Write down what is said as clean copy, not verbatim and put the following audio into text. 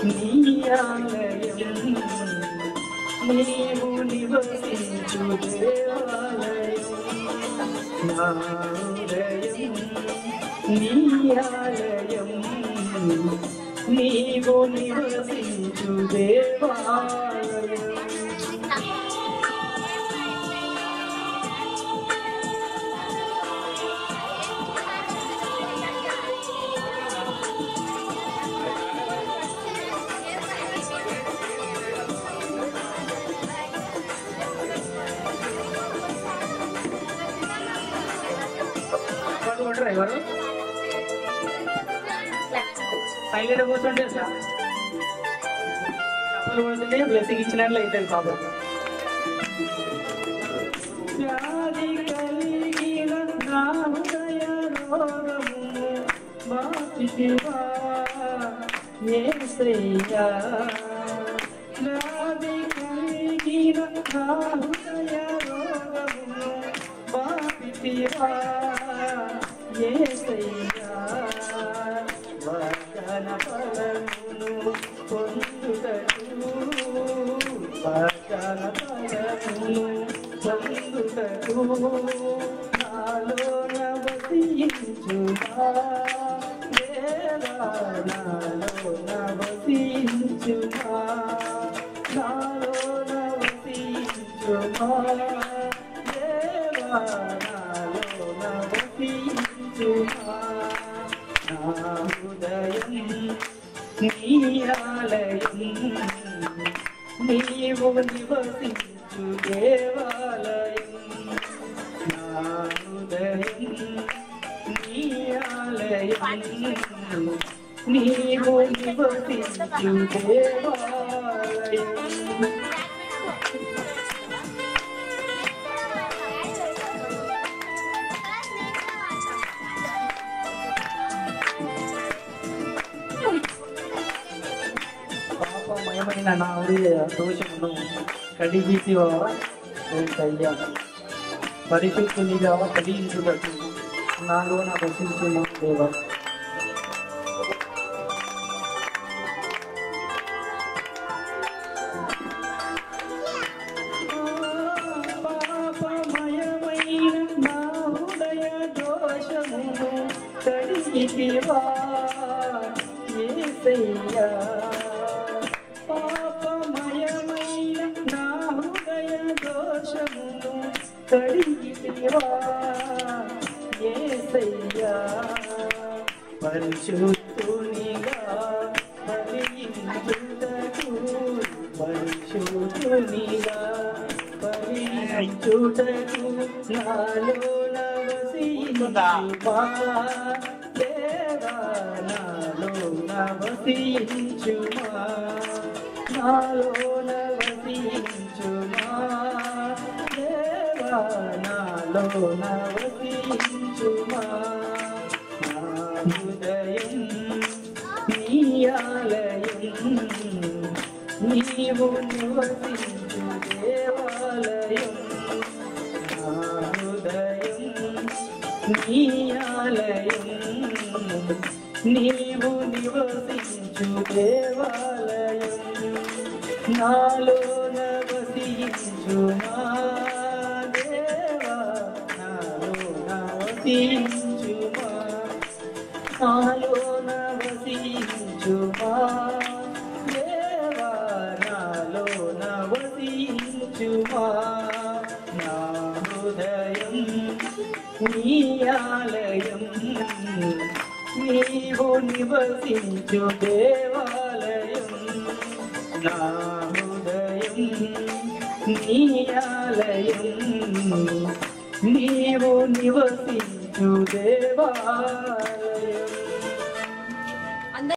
నీయాలయం నీవు నివసించు దేవాలయం నా హృదయం నీయాలయం నీవు నివసించు దేవాలయం ఎవరు సైలెంట్ కూర్చుంటే సార్ చప్పలు కొడుతుంటే బ్లెస్సింగ్ ఇచ్చినట్లు అవుతుంది పాపం. వ్యాధి కలిగిన నా హృదయ రోగమును బాపితివా యేసయ్యా వ్యాధి కలిగిన నా హృదయ రోగమును బాపితివా యేసయ్యా వాగ్దాన ఫలమును పొందుటకు వాగ్దాన ఫలమును పొందుటకు నాలో నవసించుమా దేవా నాలో నవసించుమా నాలో నవసించుమా దేవా నాలో నవసించుమా నా హృదయం నీయాలయం నీవు నివసించు దేవాలయం నా హృదయం నీయాలయం నీవు నివసించు దేవాలయం. పాపమయమైన నా హృదయ దోషమును కడిగితివా యేసయ్యా పరిశుద్ధునిగా కలిగించుటకు నాలో నా వసించుము దేవా. పాపమయమైన నా హృదయ దోషమును కడిగితివా యేసయ్యా పాపమయమైన నా హృదయ దోషమును కడిగితివా యేసయ్యా పరిశుద్ధునిగా బలియించుటకు పరిశుద్ధునిగా బలియించుటకు నాలో నవసించుమా దేవా నాలో నవసించుమా నాలో నవసించుమా దేవా నాలో నవసించుమా నా హృదయం నీయాలయం నీవు నివసించు దేవాలయం నా హృదయం నీయాలయం నీవు నివసించు దేవాలయం నాలో నవసించుమా దేవా నాలో నవసించుమా నాలో నవసించుమా దేవా నాలో నవసించుమా నా హృదయం నీయాలయం నీవు నివసించు దేవాలయం నా హృదయం నీయాలయం నీవు నివసించు దేవాలయం.